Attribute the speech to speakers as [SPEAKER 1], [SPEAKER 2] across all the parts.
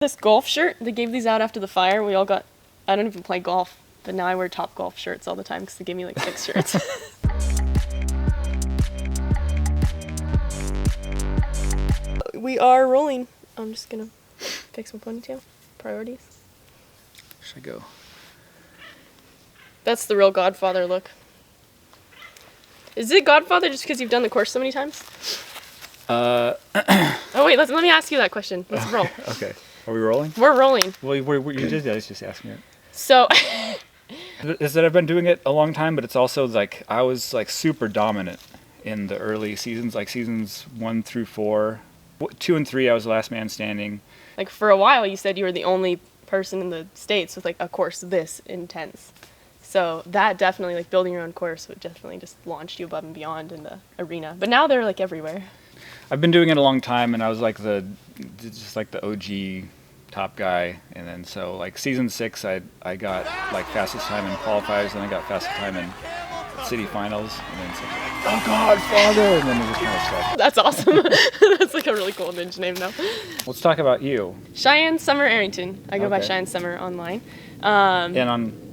[SPEAKER 1] This golf shirt, they gave these out after the fire. We all got, I don't even play golf, but now I wear top golf shirts all the time because they gave me like 6 shirts. We are rolling. I'm just gonna fix my ponytail. Priorities.
[SPEAKER 2] Should I go?
[SPEAKER 1] That's the real Godfather look. Is it Godfather just because you've done the course so many times? Oh wait, let me ask you that question. Let's roll.
[SPEAKER 2] Okay. Are we rolling?
[SPEAKER 1] We're rolling.
[SPEAKER 2] Well, you did that. Just ask me it.
[SPEAKER 1] So.
[SPEAKER 2] Is that I've been doing it a long time, but it's also like I was like super dominant in the early seasons, like seasons 1 through 4. 2 and 3, I was the last man standing.
[SPEAKER 1] Like for a while, you said you were the only person in the States with like a course this intense. So that definitely, like building your own course would definitely just launched you above and beyond in the arena. But now they're like everywhere.
[SPEAKER 2] I've been doing it a long time, and I was like just like the OG top guy. And then so like season 6, I got like fastest time in qualifiers, and I got fastest time in city finals, and then it's like, oh Godfather, and then it just kind of stuck.
[SPEAKER 1] That's awesome. That's like a really cool ninja name though.
[SPEAKER 2] Let's talk about you.
[SPEAKER 1] Cheyenne Summer Arrington. I go by
[SPEAKER 2] Okay.
[SPEAKER 1] Cheyenne Summer online.
[SPEAKER 2] And on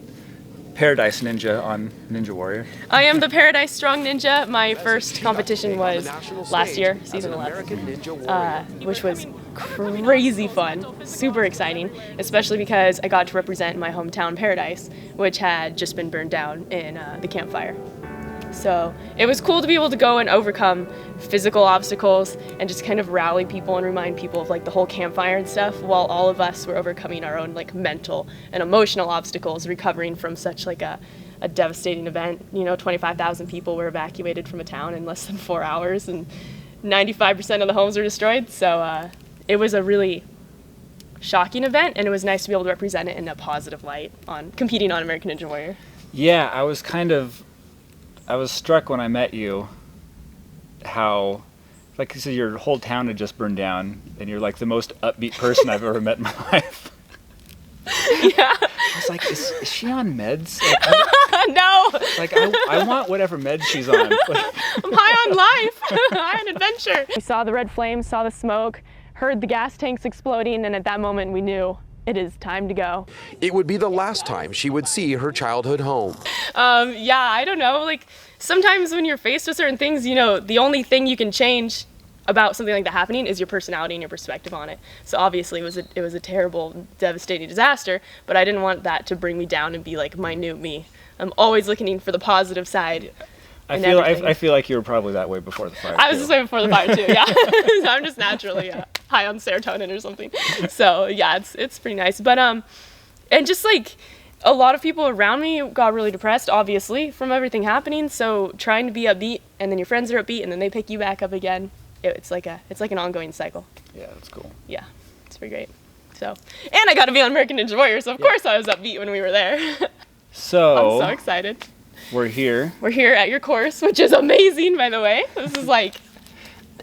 [SPEAKER 2] Paradise Ninja on Ninja Warrior.
[SPEAKER 1] I am the Paradise Strong Ninja. My first competition was last year, season 11, which was crazy fun, super exciting, especially because I got to represent my hometown Paradise, which had just been burned down in the campfire. So it was cool to be able to go and overcome physical obstacles and just kind of rally people and remind people of like the whole campfire and stuff, while all of us were overcoming our own like mental and emotional obstacles, recovering from such like a devastating event. You know, 25,000 people were evacuated from a town in less than 4 hours, and 95% of the homes were destroyed. So it was a really shocking event, and it was nice to be able to represent it in a positive light on competing on American Ninja Warrior.
[SPEAKER 2] Yeah, I was struck when I met you how, like you said, your whole town had just burned down, and you're like the most upbeat person I've ever met in my life.
[SPEAKER 1] Yeah.
[SPEAKER 2] I was like, is she on meds?
[SPEAKER 1] No.
[SPEAKER 2] Like, I want whatever meds she's on.
[SPEAKER 1] I'm high on life, high on adventure. We saw the red flames, saw the smoke, heard the gas tanks exploding, and at that moment we knew it is time to go.
[SPEAKER 3] It would be the last time she would see her childhood home.
[SPEAKER 1] Yeah, I don't know. Like sometimes when you're faced with certain things, you know, the only thing you can change about something like that happening is your personality and your perspective on it. So obviously it was a terrible, devastating disaster, but I didn't want that to bring me down and be like my new me. I'm always looking for the positive side.
[SPEAKER 2] I feel like you were probably that way before the fire.
[SPEAKER 1] I was this way before the fire too, yeah. I'm just naturally high on serotonin or something. So yeah, it's pretty nice. But and just like a lot of people around me got really depressed, obviously, from everything happening. So trying to be upbeat, and then your friends are upbeat, and then they pick you back up again. It's like an ongoing cycle.
[SPEAKER 2] Yeah, that's cool.
[SPEAKER 1] Yeah, it's pretty great. So, and I got to be on American Ninja Warrior, so of course I was upbeat when we were there.
[SPEAKER 2] So
[SPEAKER 1] I'm so excited.
[SPEAKER 2] We're here.
[SPEAKER 1] We're here at your course, which is amazing, by the way. This is like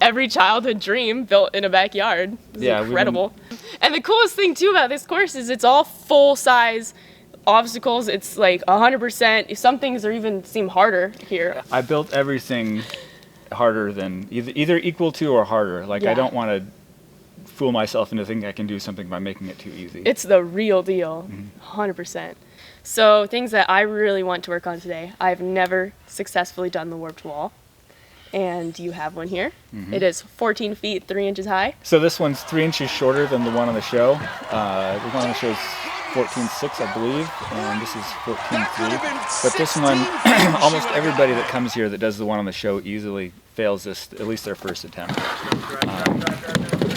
[SPEAKER 1] every childhood dream built in a backyard. This is incredible. And the coolest thing too about this course is it's all full-size obstacles. It's like 100%. Some things are even seem harder here.
[SPEAKER 2] I built everything harder than either equal to or harder. Like, I don't want to fool myself into thinking I can do something by making it too easy.
[SPEAKER 1] It's the real deal, 100%. So things that I really want to work on today. I've never successfully done the warped wall, and you have one here. It is 14 feet 3 inches high.
[SPEAKER 2] So this one's 3 inches shorter than the one on the show. The one on the show is 14.6, I believe, and this is 14.3. But this one, almost everybody that comes here that does the one on the show easily fails this, at least their first attempt.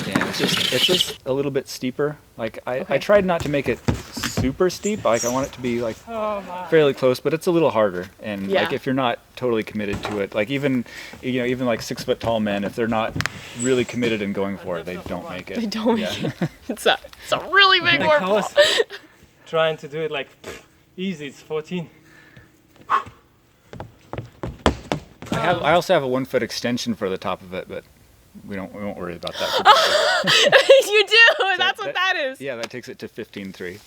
[SPEAKER 2] And it's just a little bit steeper. Like I tried not to make it super steep. Like I want it to be like fairly close, but it's a little harder. And like if you're not totally committed to it, like even like 6 foot tall men, if they're not really committed and going for it, they don't make it.
[SPEAKER 1] They don't make it. It's a really big warp
[SPEAKER 4] I
[SPEAKER 1] wall.
[SPEAKER 4] was trying to do it like easy. It's 14.
[SPEAKER 2] I also have a 1 foot extension for the top of it, but we won't worry about that.
[SPEAKER 1] You do. That's what that is.
[SPEAKER 2] Yeah, that takes it to 15.3.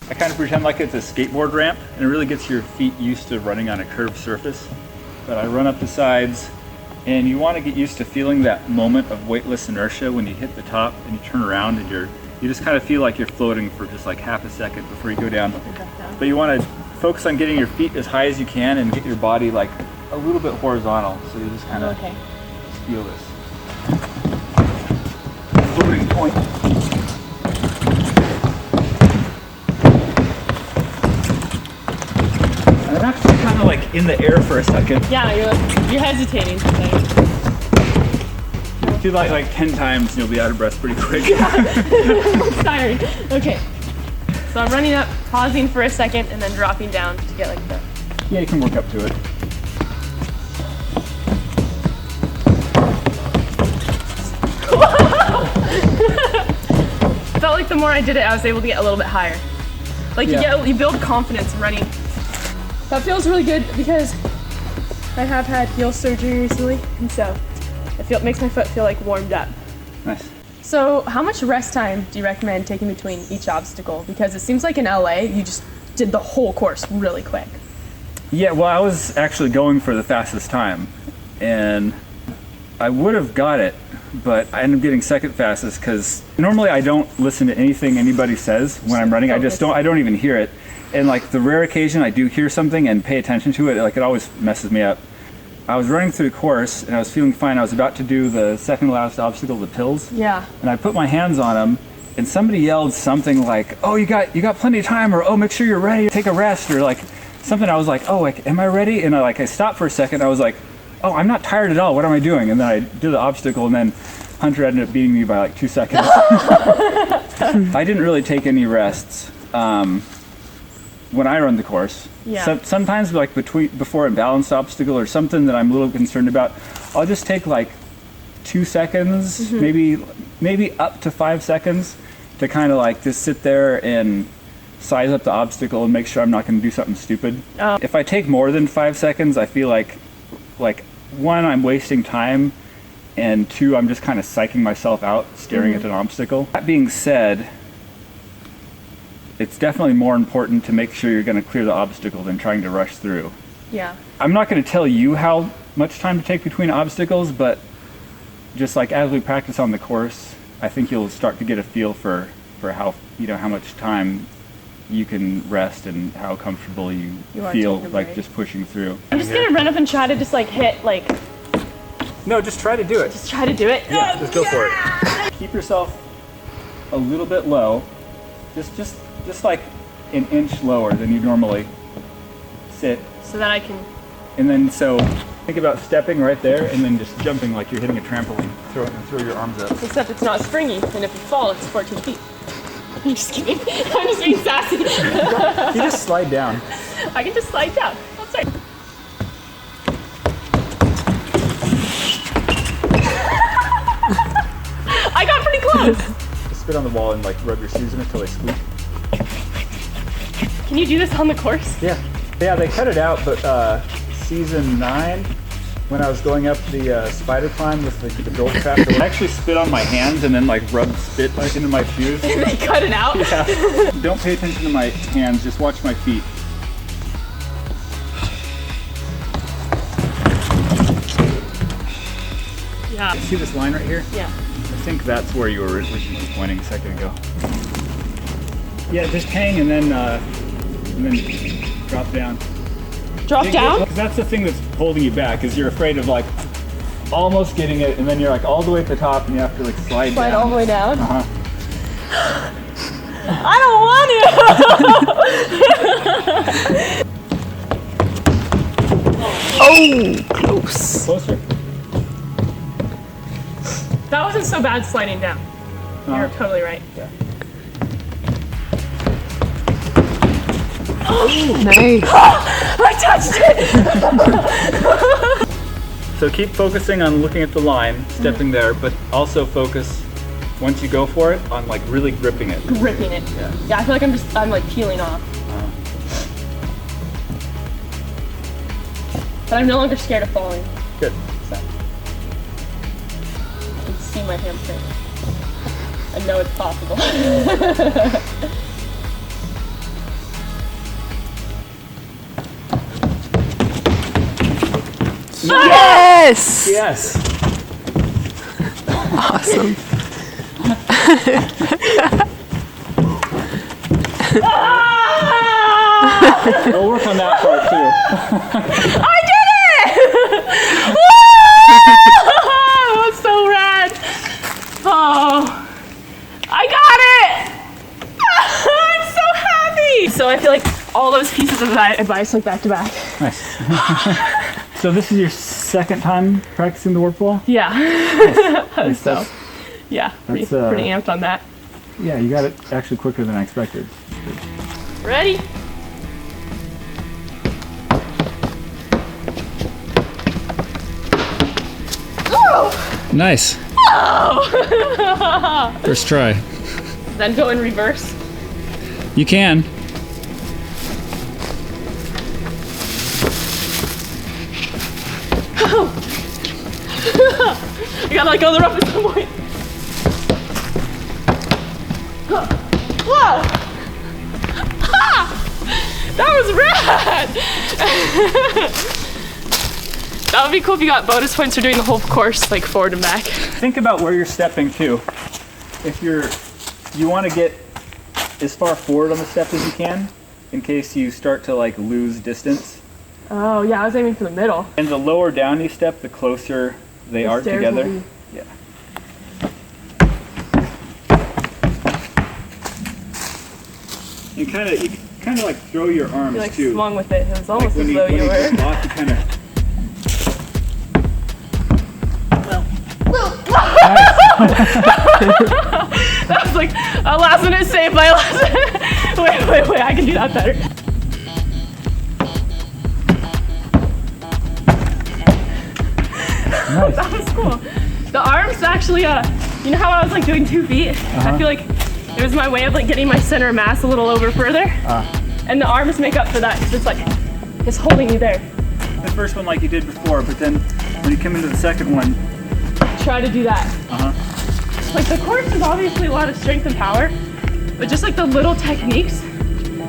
[SPEAKER 2] I kind of pretend like it's a skateboard ramp, and it really gets your feet used to running on a curved surface. But I run up the sides, And you want to get used to feeling that moment of weightless inertia when you hit the top and you turn around and you just kind of feel like you're floating for just like half a second before you go down. But you want to focus on getting your feet as high as you can and get your body like a little bit horizontal. So you just kind of feel this floating point. I'm actually kind of like in the air for a second.
[SPEAKER 1] Yeah, you're hesitating.
[SPEAKER 2] Do like 10 times and you'll be out of breath pretty quick.
[SPEAKER 1] I'm tired. Okay. So I'm running up, pausing for a second, and then dropping down to get like the...
[SPEAKER 2] Yeah, you can work up to it.
[SPEAKER 1] I felt like the more I did it, I was able to get a little bit higher. Like you build confidence running. That feels really good because I have had heel surgery recently, and so it makes my foot feel like warmed up.
[SPEAKER 2] Nice.
[SPEAKER 1] So how much rest time do you recommend taking between each obstacle? Because it seems like in LA, you just did the whole course really quick.
[SPEAKER 2] Yeah, well, I was actually going for the fastest time, and I would have got it, but I ended up getting second fastest because normally I don't listen to anything anybody says when I'm running. I don't even hear it. And like the rare occasion I do hear something and pay attention to it, like it always messes me up. I was running through the course and I was feeling fine. I was about to do the second last obstacle, the pills.
[SPEAKER 1] Yeah.
[SPEAKER 2] And I put my hands on them and somebody yelled something like, "Oh, you got plenty of time," or "Oh, make sure you're ready, take a rest," or like something. I was like, "Oh, like, am I ready?" And I stopped for a second. I was like, "Oh, I'm not tired at all. What am I doing?" And then I did the obstacle and then Hunter ended up beating me by like 2 seconds. I didn't really take any rests when I run the course.
[SPEAKER 1] Yeah.
[SPEAKER 2] So, sometimes like before a balanced obstacle or something that I'm a little concerned about, I'll just take like 2 seconds, maybe up to 5 seconds to kind of like just sit there and size up the obstacle and make sure I'm not going to do something stupid. If I take more than 5 seconds, I feel like one, I'm wasting time, and two, I'm just kind of psyching myself out staring at an obstacle. That being said, it's definitely more important to make sure you're going to clear the obstacle than trying to rush through.
[SPEAKER 1] Yeah.
[SPEAKER 2] I'm not going to tell you how much time to take between obstacles, but just like as we practice on the course, I think you'll start to get a feel for how much time you can rest and how comfortable you feel like just pushing through.
[SPEAKER 1] I'm just gonna run up and try to just like hit like.
[SPEAKER 2] No, just try to do it.
[SPEAKER 1] Just try to do it.
[SPEAKER 2] Yeah, just go for it. Keep yourself a little bit low, just like an inch lower than you normally sit.
[SPEAKER 1] So that I can.
[SPEAKER 2] And then think about stepping right there and then just jumping like you're hitting a trampoline. Throw your arms up.
[SPEAKER 1] Except it's not springy, and if you fall, it's 14 feet. I'm just kidding. I'm just being sassy.
[SPEAKER 2] You just slide down.
[SPEAKER 1] I can just slide down. That's right. I got pretty close.
[SPEAKER 2] Just spit on the wall and like rub your shoes in it until they squeak.
[SPEAKER 1] Can you do this on the course?
[SPEAKER 2] Yeah, they cut it out, but season 9, when I was going up the spider climb with the drill trap, I actually spit on my hands and then like rubbed spit like into my shoes.
[SPEAKER 1] And they cut it out?
[SPEAKER 2] Yeah. Don't pay attention to my hands, just watch my feet.
[SPEAKER 1] Yeah.
[SPEAKER 2] See this line right here?
[SPEAKER 1] Yeah.
[SPEAKER 2] I think that's where you were originally pointing a second ago. Yeah, just hang and then drop down.
[SPEAKER 1] Drop down?
[SPEAKER 2] Because that's the thing that's holding you back, is you're afraid of like almost getting it, and then you're like all the way at the top, and you have to like slide down.
[SPEAKER 1] Slide all the way down?
[SPEAKER 2] Uh-huh.
[SPEAKER 1] I don't want to! Oh, close.
[SPEAKER 2] Closer.
[SPEAKER 1] That wasn't so bad sliding down. You're totally right.
[SPEAKER 2] Yeah.
[SPEAKER 1] Oh, nice. I touched it!
[SPEAKER 2] So keep focusing on looking at the line, stepping there, but also focus, once you go for it, on like really gripping it.
[SPEAKER 1] Gripping it. Yeah, I feel like I'm like peeling off. But I'm no longer scared of falling.
[SPEAKER 2] Good.
[SPEAKER 1] So. I can see my hamstring. I know it's possible.
[SPEAKER 5] Yes! Yes!
[SPEAKER 2] Yes.
[SPEAKER 5] Awesome.
[SPEAKER 2] We'll work on that part too.
[SPEAKER 1] I did it! Woo! That was so rad. Oh, I got it! I'm so happy. So I feel like all those pieces of advice like back to back.
[SPEAKER 2] Nice. So this is your second time practicing the warp wall?
[SPEAKER 1] Yeah.
[SPEAKER 2] Nice.
[SPEAKER 1] So, yeah, pretty amped on that.
[SPEAKER 2] Yeah, you got it actually quicker than I expected.
[SPEAKER 1] Ready? Oh!
[SPEAKER 2] Nice.
[SPEAKER 1] Oh!
[SPEAKER 2] First try.
[SPEAKER 1] Then go in reverse.
[SPEAKER 2] You can.
[SPEAKER 1] You gotta let go of the rope at some point. Whoa! That was rad! That would be cool if you got bonus points for doing the whole course, like forward and back.
[SPEAKER 2] Think about where you're stepping too. If you want to get as far forward on the step as you can, in case you start to like lose distance.
[SPEAKER 1] Oh yeah, I was aiming for the middle.
[SPEAKER 2] And the lower down you step, the closer they are together. Yeah. You kind of like throw your arms
[SPEAKER 1] You like
[SPEAKER 2] too.
[SPEAKER 1] swung with it. It was almost
[SPEAKER 2] Like
[SPEAKER 1] as though you were.
[SPEAKER 2] Lock, you kind of.
[SPEAKER 1] That was like a last minute save by last. Wait, I can do that better.
[SPEAKER 2] Nice.
[SPEAKER 1] That was cool. The arms actually, you know how I was like doing 2 feet? I feel like it was my way of like getting my center of mass a little over further. And the arms make up for that because it's like, it's holding you there.
[SPEAKER 2] The first one like you did before, but then when you come into the second one.
[SPEAKER 1] Try to do that. Like the course is obviously a lot of strength and power, but just like the little techniques,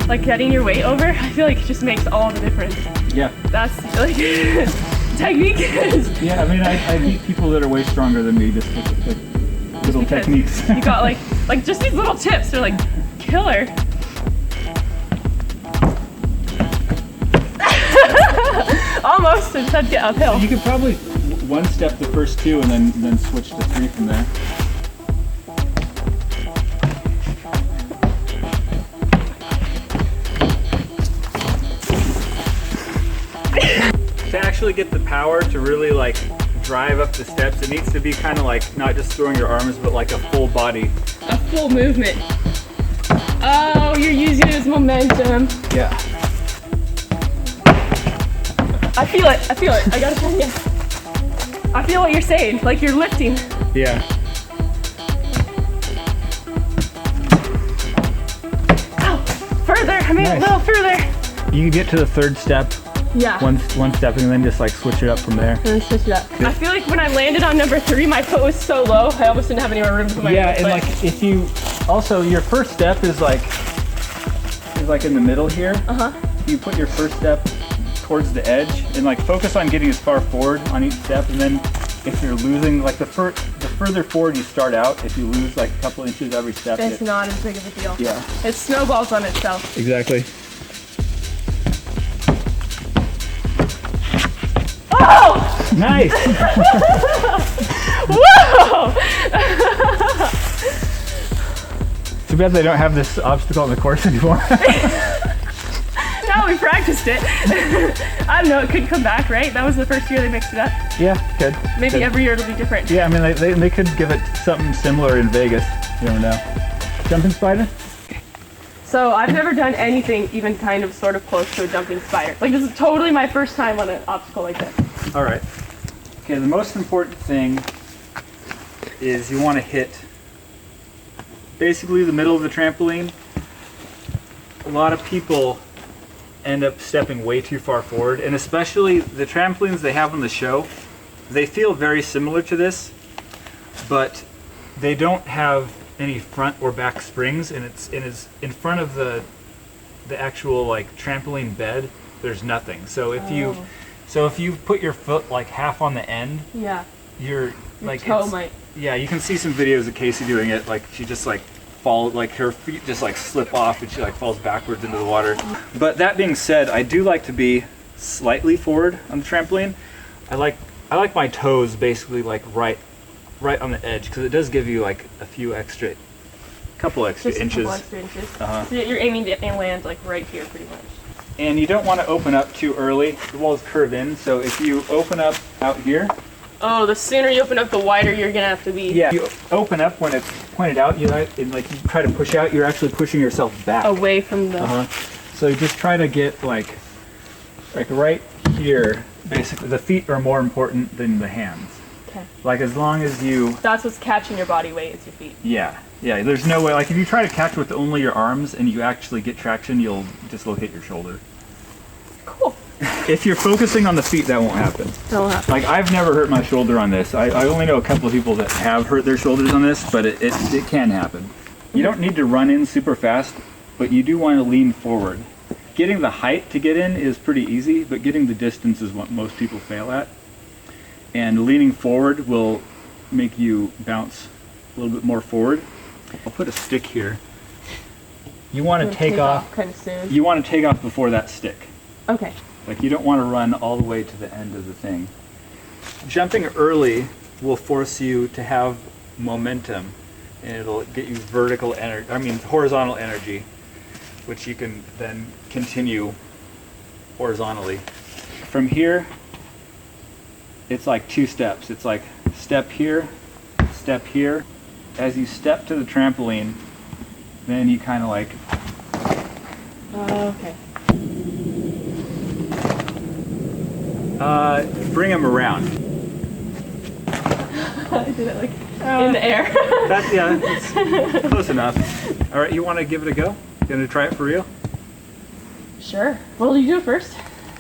[SPEAKER 1] like getting your weight over, I feel like it just makes all the difference.
[SPEAKER 2] Yeah.
[SPEAKER 1] That's like, technique is.
[SPEAKER 2] Yeah, I mean, I beat people that are way stronger than me just with like little techniques.
[SPEAKER 1] You got like just these little tips are like killer. Almost, I just had to get uphill.
[SPEAKER 2] You could probably one step the first 2 and then switch to 3 from there. To actually get the power to really like drive up the steps, it needs to be kind of like not just throwing your arms, but like a full body.
[SPEAKER 1] A full movement. Oh, you're using it as momentum.
[SPEAKER 2] Yeah.
[SPEAKER 1] I feel it. I gotta tell you. I feel what you're saying, like you're lifting.
[SPEAKER 2] Yeah.
[SPEAKER 1] Ow, further, I mean
[SPEAKER 2] Nice.
[SPEAKER 1] a little further.
[SPEAKER 2] You can get to the 3rd step,
[SPEAKER 1] Yeah.
[SPEAKER 2] one step, and then just like switch it up from there.
[SPEAKER 1] And then switch it up. I feel like when I landed on number 3, my foot was so low, I almost didn't have any more room for my
[SPEAKER 2] Yeah,
[SPEAKER 1] foot.
[SPEAKER 2] and like if you also your first step is like in the middle here. You put your first step towards the edge and like focus on getting as far forward on each step, and then if you're losing like the further forward you start out, if you lose like a couple inches every step,
[SPEAKER 1] It's not as big of a deal.
[SPEAKER 2] Yeah.
[SPEAKER 1] It snowballs on itself.
[SPEAKER 2] Exactly.
[SPEAKER 1] Oh!
[SPEAKER 2] Nice.
[SPEAKER 1] Whoa!
[SPEAKER 2] Too bad they don't have this obstacle on the course anymore.
[SPEAKER 1] Now we practiced it. I don't know, it could come back, right? That was the first year they mixed it up.
[SPEAKER 2] Yeah, good.
[SPEAKER 1] Maybe
[SPEAKER 2] Good.
[SPEAKER 1] every year it'll be different.
[SPEAKER 2] Yeah, I mean they could give it something similar in Vegas. You never know. Jumping spider?
[SPEAKER 1] So I've never done anything even kind of sort of close to a jumping spider. Like this is totally my first time on an obstacle like this.
[SPEAKER 2] All right. Okay, the most important thing is you want to hit basically the middle of the trampoline. A lot of people end up stepping way too far forward, and especially the trampolines they have on the show, they feel very similar to this, but they don't have any front or back springs, and it's in front of the actual like trampoline bed. There's nothing. So if So if you put your foot like half on the end,
[SPEAKER 1] Yeah.
[SPEAKER 2] you're like
[SPEAKER 1] Toe might.
[SPEAKER 2] Yeah, you can see some videos of Casey doing it. Like she just like like her feet just like slip off and she like falls backwards into the water. But that being said, I do like to be slightly forward on the trampoline. I like my toes basically like right on the edge because it does give you like a couple extra
[SPEAKER 1] Just
[SPEAKER 2] inches.
[SPEAKER 1] a couple extra inches.
[SPEAKER 2] Uh-huh.
[SPEAKER 1] So you're aiming to land like right here pretty much.
[SPEAKER 2] And you don't want to open up too early. The walls curve in, so if you open up out here.
[SPEAKER 1] Oh, the sooner you open up, the wider you're gonna have to be.
[SPEAKER 2] Yeah, you open up when it's pointed out. You try to push out. You're actually pushing yourself back
[SPEAKER 1] Away from the.
[SPEAKER 2] So you just try to get like right here. Basically, the feet are more important than the hands.
[SPEAKER 1] Okay.
[SPEAKER 2] Like as long as you.
[SPEAKER 1] That's what's catching your body weight is your feet.
[SPEAKER 2] Yeah. There's no way. Like if you try to catch with only your arms and you actually get traction, you'll dislocate your shoulder.
[SPEAKER 1] Cool.
[SPEAKER 2] If you're focusing on the feet, that won't happen.
[SPEAKER 1] That won't happen.
[SPEAKER 2] Like I've never hurt my shoulder on this. I only know a couple of people that have hurt their shoulders on this, but it can happen. You don't need to run in super fast, but you do want to lean forward. Getting the height to get in is pretty easy, but getting the distance is what most people fail at. And leaning forward will make you bounce a little bit more forward. I'll put a stick here. You want to take off
[SPEAKER 1] kind of soon.
[SPEAKER 2] You want to take off before that stick.
[SPEAKER 1] Okay.
[SPEAKER 2] Like you don't want to run all the way to the end of the thing. Jumping early will force you to have momentum, and it'll get you horizontal energy, which you can then continue horizontally. From here, it's like 2 steps. It's like step here, step here. As you step to the trampoline, then you kind of like.
[SPEAKER 1] Okay.
[SPEAKER 2] Bring them around.
[SPEAKER 1] I did it like in the air.
[SPEAKER 2] That's close enough. All right, you want to give it a go? You want to try it for real?
[SPEAKER 1] Sure. Well, you do it first.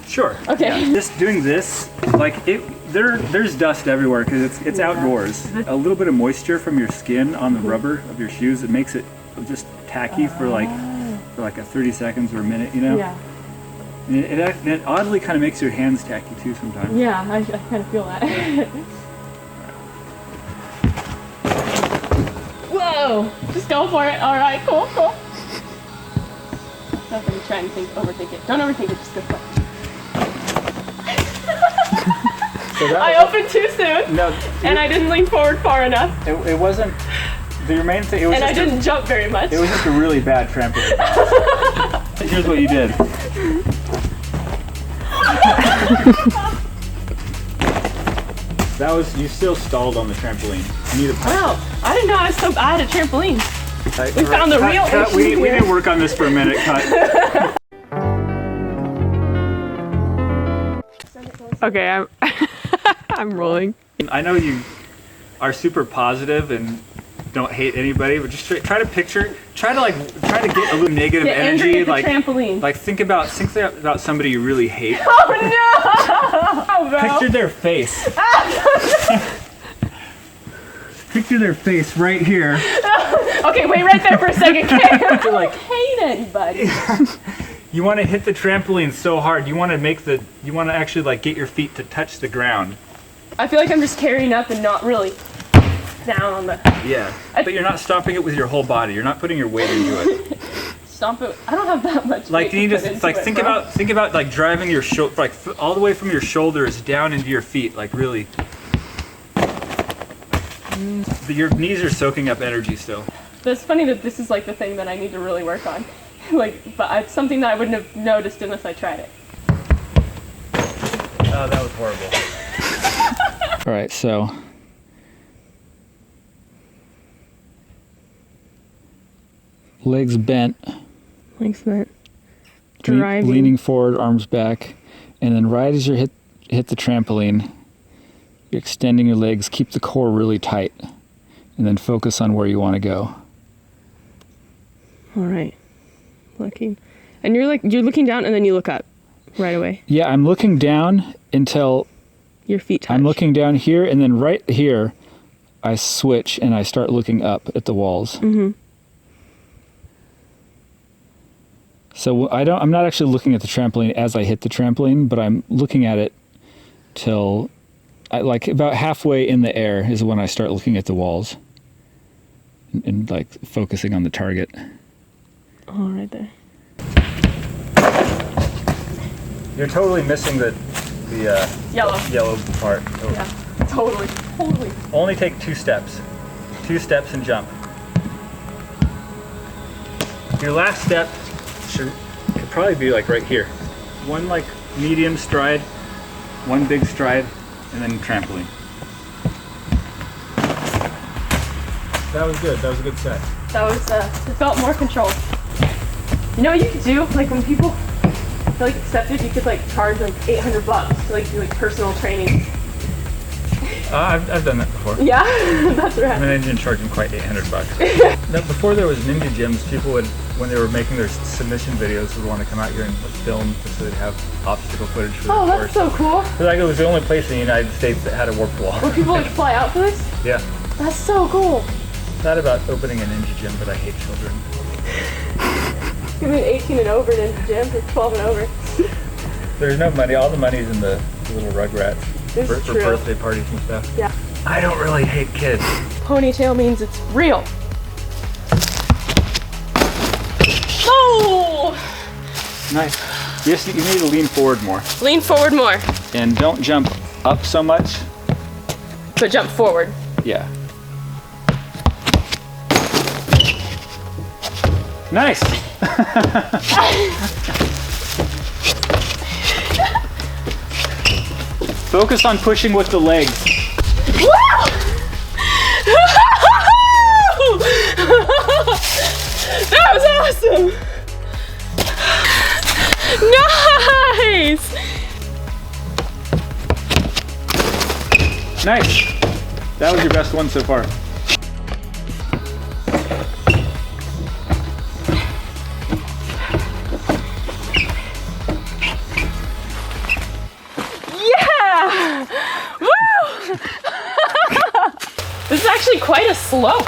[SPEAKER 2] Sure.
[SPEAKER 1] Okay.
[SPEAKER 2] Yeah. Just doing this, like there's dust everywhere because it's outdoors. A little bit of moisture from your skin on the rubber of your shoes, it makes it just tacky for like a 30 seconds or a minute, you know?
[SPEAKER 1] Yeah.
[SPEAKER 2] And it oddly kind of makes your hands tacky too sometimes.
[SPEAKER 1] Yeah, I kind of feel that. Whoa! Just go for it. All right, cool. Nothing trying to overthink it. Don't overthink it, just go for it. I opened too soon. No. And I didn't lean forward far enough.
[SPEAKER 2] It wasn't the main thing. It was. And
[SPEAKER 1] I didn't jump very much.
[SPEAKER 2] It was just a really bad trampoline. Here's what you did. You still stalled on the trampoline. You need a punch.
[SPEAKER 1] Wow, I didn't know I was so bad at trampolines. We found the real issue
[SPEAKER 2] we
[SPEAKER 1] here.
[SPEAKER 2] need to work on this for a minute. Cut.
[SPEAKER 1] Okay, I'm rolling.
[SPEAKER 2] I know you are super positive and don't hate anybody, but just try to get a little negative energy.
[SPEAKER 1] Like trampoline.
[SPEAKER 2] Like think about somebody you really hate.
[SPEAKER 1] Oh no!
[SPEAKER 2] Picture their face. Picture their face right here.
[SPEAKER 1] Okay, wait right there for a second. I don't hate anybody.
[SPEAKER 2] You want to hit the trampoline so hard. You want to actually like get your feet to touch the ground.
[SPEAKER 1] I feel like I'm just carrying up and not really down on the.
[SPEAKER 2] Yeah, but you're not stomping it with your whole body. You're not putting your weight into it.
[SPEAKER 1] Stomp it. I don't have that much.
[SPEAKER 2] Like you just think about like driving your shoulder like all the way from your shoulders down into your feet. Like really. Your knees are soaking up energy still.
[SPEAKER 1] But it's funny that this is like the thing that I need to really work on. But it's something that I wouldn't have noticed unless I tried it.
[SPEAKER 2] Oh, that was horrible. All right, so legs bent.
[SPEAKER 1] Legs bent. Driving.
[SPEAKER 2] Leaning forward, arms back, and then right as you hit the trampoline, you're extending your legs. Keep the core really tight, and then focus on where you want to go.
[SPEAKER 1] All right. Looking, and you're looking down, and then you look up right away.
[SPEAKER 2] Yeah, I'm looking down until
[SPEAKER 1] your feet touch.
[SPEAKER 2] I'm looking down here, and then right here, I switch and I start looking up at the walls.
[SPEAKER 1] Mm-hmm.
[SPEAKER 2] So I'm not actually looking at the trampoline as I hit the trampoline, but I'm looking at it till like about halfway in the air is when I start looking at the walls and like focusing on the target.
[SPEAKER 1] Oh, right there.
[SPEAKER 2] You're totally missing the yellow part. Oh.
[SPEAKER 1] Yeah, totally.
[SPEAKER 2] Only take 2 steps. 2 steps and jump. Your last step could probably be like right here. 1 like medium stride, 1 big stride, and then trampoline. That was good. That was a good set.
[SPEAKER 1] That was, it felt more controlled. You know what you could do? Like when people feel like accepted, you could like charge like $800 to like do like personal training.
[SPEAKER 2] I've done that before.
[SPEAKER 1] Yeah, that's right.
[SPEAKER 2] I mean, I didn't charge them quite $800. Now, before there was ninja gyms, people would, when they were making their submission videos, would want to come out here and film just so they'd have obstacle footage for the course.
[SPEAKER 1] That's so cool.
[SPEAKER 2] So like it was the only place in the United States that had a warped wall.
[SPEAKER 1] Would people like fly out for this?
[SPEAKER 2] Yeah.
[SPEAKER 1] That's so cool.
[SPEAKER 2] Thought about opening a ninja gym, but I hate children.
[SPEAKER 1] You mean 18 and over ninja gym, or 12 and over?
[SPEAKER 2] There's no money. All the money's in the little rugrats for birthday parties and stuff.
[SPEAKER 1] Yeah.
[SPEAKER 2] I don't really hate kids.
[SPEAKER 1] Ponytail means it's real. Oh!
[SPEAKER 2] Nice. You need to lean forward more.
[SPEAKER 1] Lean forward more.
[SPEAKER 2] And don't jump up so much.
[SPEAKER 1] But jump forward.
[SPEAKER 2] Yeah. Nice. Focus on pushing with the legs.
[SPEAKER 1] That was awesome. Nice.
[SPEAKER 2] Nice. That was your best one so far.
[SPEAKER 1] This is actually quite a slope.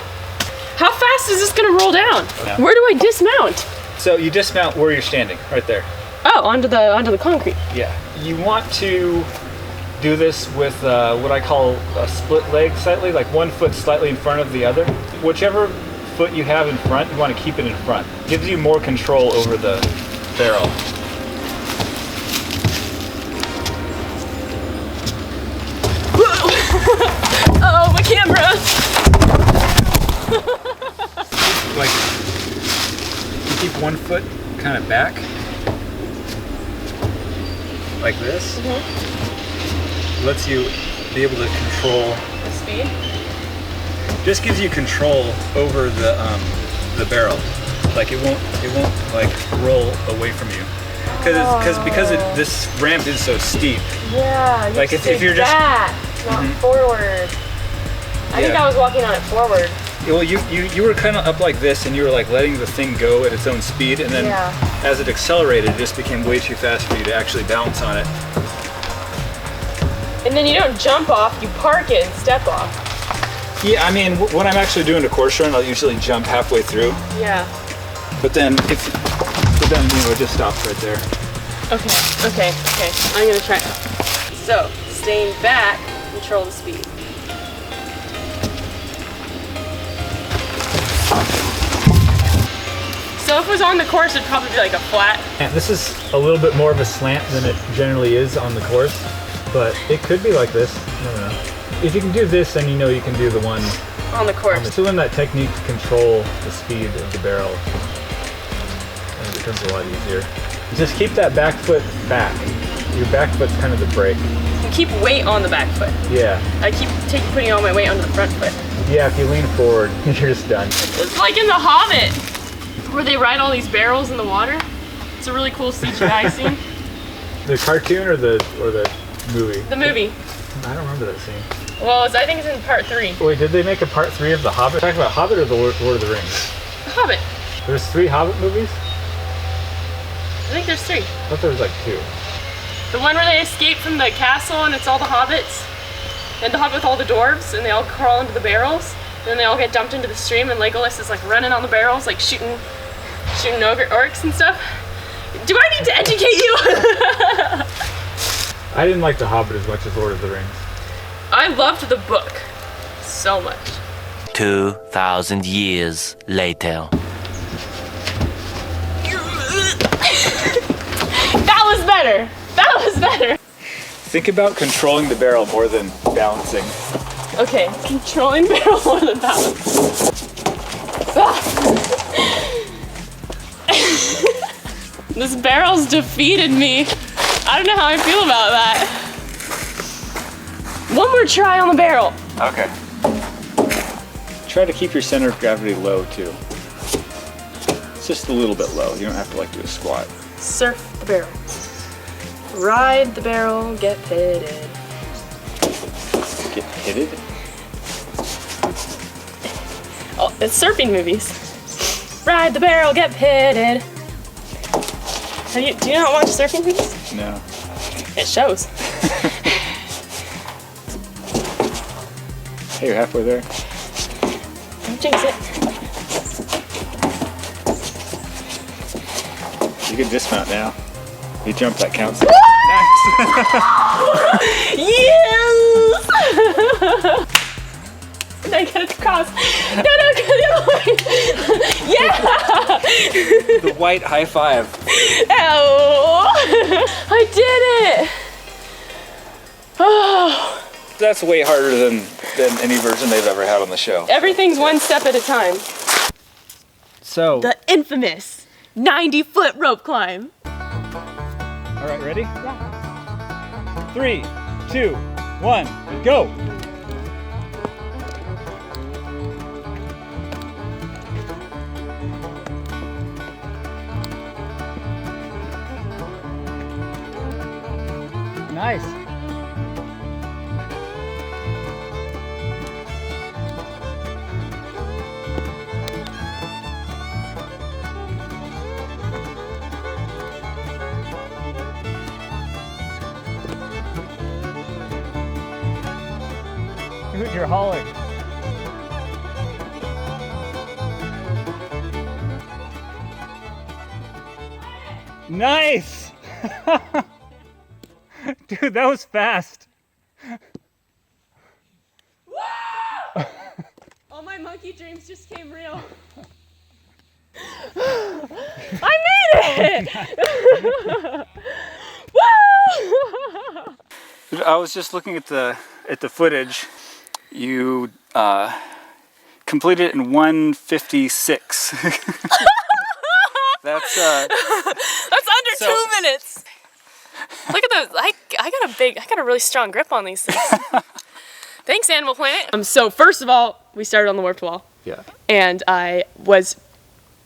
[SPEAKER 1] How fast is this gonna roll down? Yeah. Where do I dismount?
[SPEAKER 2] So you dismount where you're standing, right there.
[SPEAKER 1] Oh, onto the concrete.
[SPEAKER 2] Yeah. You want to do this with what I call a split leg slightly, like 1 foot slightly in front of the other. Whichever foot you have in front, you want to keep it in front. Gives you more control over the barrel.
[SPEAKER 1] Oh, my camera!
[SPEAKER 2] Like, you keep 1 foot kind of back, like this. Lets you be able to control
[SPEAKER 1] the speed.
[SPEAKER 2] Just gives you control over the barrel. Like it won't like roll away from you. Because this ramp is so steep.
[SPEAKER 1] Yeah. You
[SPEAKER 2] like if you're just
[SPEAKER 1] back, not forward. I think I was walking on it forward.
[SPEAKER 2] Well, you were kind of up like this, and you were like letting the thing go at its own speed, and then as it accelerated, it just became way too fast for you to actually balance on it.
[SPEAKER 1] And then you don't jump off; you park it and step off.
[SPEAKER 2] Yeah, I mean, when I'm actually doing a course run, I'll usually jump halfway through.
[SPEAKER 1] Yeah.
[SPEAKER 2] But then it just stops right there.
[SPEAKER 1] Okay. I'm gonna try. So, staying back, control the speed. So if it was on the course, it'd probably be like a flat.
[SPEAKER 2] And this is a little bit more of a slant than it generally is on the course, but it could be like this. I don't know. If you can do this, then you know you can do the one
[SPEAKER 1] on the course.
[SPEAKER 2] So learn that technique to control the speed of the barrel, and it becomes a lot easier. Just keep that back foot back. Your back foot's kind of the brake.
[SPEAKER 1] You keep weight on the back foot.
[SPEAKER 2] Yeah.
[SPEAKER 1] I keep putting all my weight onto the front foot.
[SPEAKER 2] Yeah, if you lean forward, you're just done.
[SPEAKER 1] It's like in The Hobbit, where they ride all these barrels in the water. It's a really cool CGI scene.
[SPEAKER 2] The cartoon or the movie?
[SPEAKER 1] The movie.
[SPEAKER 2] I don't remember that scene.
[SPEAKER 1] Well, I think it's in part 3.
[SPEAKER 2] Wait, did they make a part 3 of The Hobbit? Talk about Hobbit or the Lord of the Rings?
[SPEAKER 1] The Hobbit.
[SPEAKER 2] There's 3 Hobbit movies?
[SPEAKER 1] I think there's 3.
[SPEAKER 2] I thought there was like 2.
[SPEAKER 1] The one where they escape from the castle and it's all the hobbits. And the hobbit with all the dwarves and they all crawl into the barrels. And then they all get dumped into the stream and Legolas is like running on the barrels, like shooting orcs and stuff. Do I need to educate you?
[SPEAKER 2] I didn't like The Hobbit as much as Lord of the Rings.
[SPEAKER 1] I loved the book so much.
[SPEAKER 5] 2,000 years later.
[SPEAKER 1] That was better. That was better.
[SPEAKER 2] Think about controlling the barrel more than balancing.
[SPEAKER 1] Okay, controlling barrel more than balance. This barrel's defeated me. I don't know how I feel about that. One more try on the barrel.
[SPEAKER 2] Okay. Try to keep your center of gravity low too. It's just a little bit low. You don't have to like do a squat.
[SPEAKER 1] Surf the barrel. Ride the barrel, get pitted.
[SPEAKER 2] Get pitted?
[SPEAKER 1] Oh, it's surfing movies. Ride the barrel, get pitted. Do you not watch surfing movies?
[SPEAKER 2] No.
[SPEAKER 1] It shows.
[SPEAKER 2] Hey, you're halfway there.
[SPEAKER 1] Don't jinx it.
[SPEAKER 2] You can dismount now. You jump, that counts.
[SPEAKER 1] Yes! Did I get it across? No, go the other way. Yeah!
[SPEAKER 2] The white high five.
[SPEAKER 1] Oh! I did it! Oh!
[SPEAKER 2] That's way harder than any version they've ever had on the show.
[SPEAKER 1] Everything's one step at a time.
[SPEAKER 2] So.
[SPEAKER 1] The infamous 90-foot rope climb.
[SPEAKER 2] All right, ready? Yeah. 3, 2, 1, go! Nice. Dude, you're hauling. Nice! Dude, that was fast.
[SPEAKER 1] All my monkey dreams just came real. I made it! Woo!
[SPEAKER 2] I was just looking at the footage. You completed it in 1:56. That's
[SPEAKER 1] under 2 minutes. Look at those. I got a really strong grip on these things. Thanks, Animal Planet. So first of all, we started on the warped wall.
[SPEAKER 2] Yeah.
[SPEAKER 1] And I was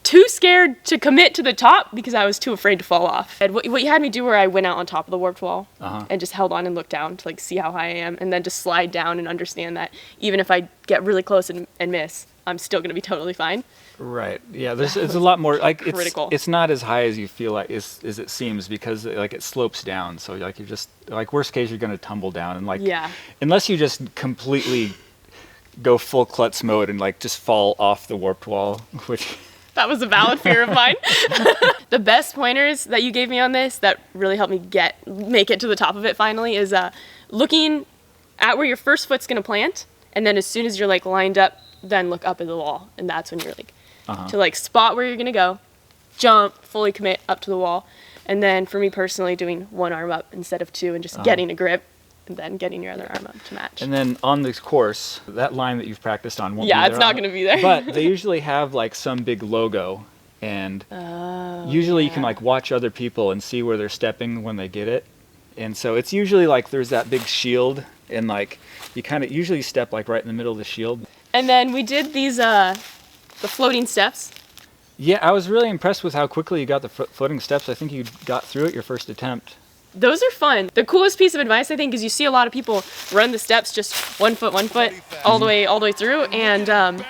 [SPEAKER 1] too scared to commit to the top because I was too afraid to fall off. And what you had me do where I went out on top of the warped wall and just held on and looked down to like see how high I am, and then just slide down and understand that even if I get really close and miss, I'm still gonna be totally fine.
[SPEAKER 2] Right. Yeah. It's a lot more like
[SPEAKER 1] critical.
[SPEAKER 2] It's not as high as you feel like as it seems, because like it slopes down. So like you're just like worst case you're gonna tumble down, and like unless you just completely go full klutz mode and like just fall off the warped wall, which.
[SPEAKER 1] That was a valid fear of mine. The best pointers that you gave me on this that really helped me make it to the top of it finally is looking at where your first foot's gonna plant, and then as soon as you're like lined up, then look up at the wall, and that's when you're like to like spot where you're gonna go, jump, fully commit up to the wall, and then for me personally doing one arm up instead of two and just getting a grip. And then getting your other arm up to match.
[SPEAKER 2] And then on this course, that line that you've practiced on won't be there.
[SPEAKER 1] It's not going to be there.
[SPEAKER 2] But they usually have like some big logo, and usually you can like watch other people and see where they're stepping when they get it. And so it's usually like there's that big shield, and like you kind of usually step like right in the middle of the shield. And
[SPEAKER 1] then we did these the floating steps.
[SPEAKER 2] Yeah, I was really impressed with how quickly you got the floating steps. I think you got through it your first attempt.
[SPEAKER 1] Those are fun. The coolest piece of advice, I think, is you see a lot of people run the steps just 1 foot, all the way through. And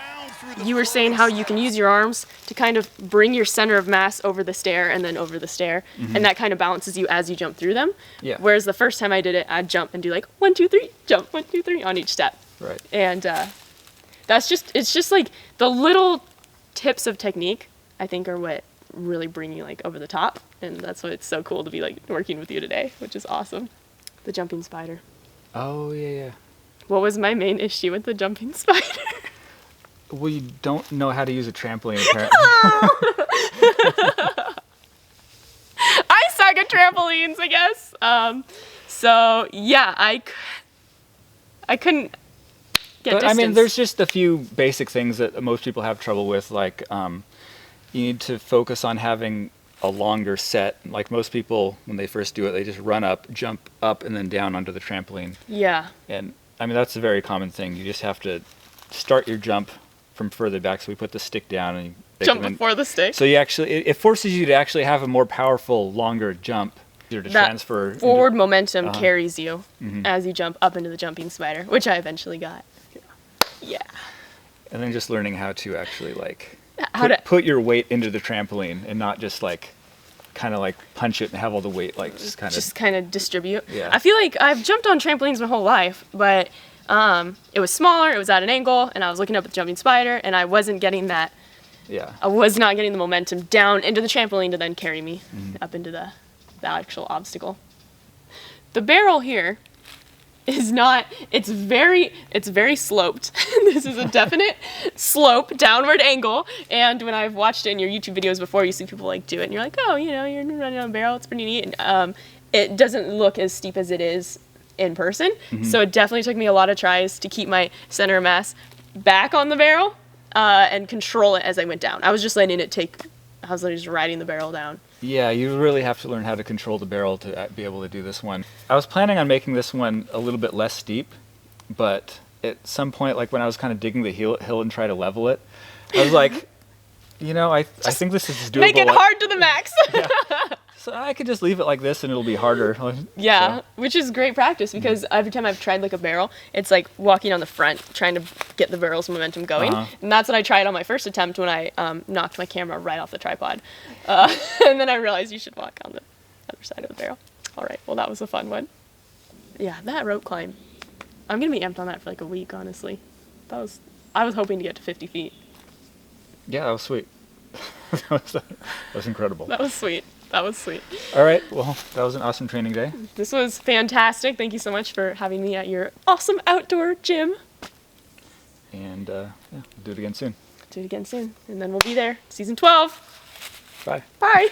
[SPEAKER 1] you were saying how you can use your arms to kind of bring your center of mass over the stair and then over the stair, and that kind of balances you as you jump through them.
[SPEAKER 2] Yeah.
[SPEAKER 1] Whereas the first time I did it, I'd jump and do like 1, 2, 3, jump 1, 2, 3 on each step.
[SPEAKER 2] Right.
[SPEAKER 1] And it's just like the little tips of technique, I think, are what really bring you like over the top, and that's why it's so cool to be like working with you today, which is awesome. The jumping spider.
[SPEAKER 2] Oh, yeah.
[SPEAKER 1] What was my main issue with the jumping spider?
[SPEAKER 2] Well, you don't know how to use a trampoline, apparently.
[SPEAKER 1] I suck at trampolines, I guess. So yeah, I couldn't get
[SPEAKER 2] But,
[SPEAKER 1] distance.
[SPEAKER 2] I mean, there's just a few basic things that most people have trouble with, like you need to focus on having a longer set. Like most people, when they first do it, they just run up, jump up, and then down onto the trampoline.
[SPEAKER 1] Yeah.
[SPEAKER 2] And I mean, that's a very common thing. You just have to start your jump from further back. So we put the stick down and you
[SPEAKER 1] Jump before the stick.
[SPEAKER 2] So you actually, it forces you to actually have a more powerful, longer jump to transfer.
[SPEAKER 1] Forward momentum carries you as you jump up into the jumping spider, which I eventually got. Yeah.
[SPEAKER 2] And then just learning how to actually like
[SPEAKER 1] How
[SPEAKER 2] put your weight into the trampoline and not just like kind of like punch it and have all the weight like just kind of
[SPEAKER 1] distribute.
[SPEAKER 2] Yeah.
[SPEAKER 1] I feel like I've jumped on trampolines my whole life, but it was smaller, it was at an angle, and I was looking up at the jumping spider, and I wasn't getting that.
[SPEAKER 2] Yeah.
[SPEAKER 1] I was not getting the momentum down into the trampoline to then carry me up into the actual obstacle. The barrel here is not, it's very sloped. This is a definite slope, downward angle, and when I've watched it in your YouTube videos before, you see people like do it, and you're like, oh, you know, you're running on a barrel, it's pretty neat. And, it doesn't look as steep as it is in person, so it definitely took me a lot of tries to keep my center of mass back on the barrel and control it as I went down. I was just letting it I was just riding the barrel down.
[SPEAKER 2] Yeah, you really have to learn how to control the barrel to be able to do this one. I was planning on making this one a little bit less steep, but at some point, like when I was kind of digging the hill and try to level it, I was like, you know, I think this is doable.
[SPEAKER 1] Make it hard to the max.
[SPEAKER 2] Yeah. So I could just leave it like this and it'll be harder.
[SPEAKER 1] Yeah,
[SPEAKER 2] so.
[SPEAKER 1] Which is great practice because every time I've tried like a barrel, it's like walking on the front, trying to get the barrel's momentum going. And that's what I tried on my first attempt when I knocked my camera right off the tripod. And then I realized you should walk on the other side of the barrel. All right, well, that was a fun one. Yeah, that rope climb. I'm going to be amped on that for like a week, honestly. I was hoping to get to 50 feet.
[SPEAKER 2] Yeah, that was sweet. that was incredible.
[SPEAKER 1] That was sweet. That was sweet.
[SPEAKER 2] All right, well, that was an awesome training day.
[SPEAKER 1] This was fantastic. Thank you so much for having me at your awesome outdoor gym.
[SPEAKER 2] And yeah, we'll do it again soon.
[SPEAKER 1] Do it again soon. And then we'll be there. Season 12.
[SPEAKER 2] Bye.
[SPEAKER 1] Bye.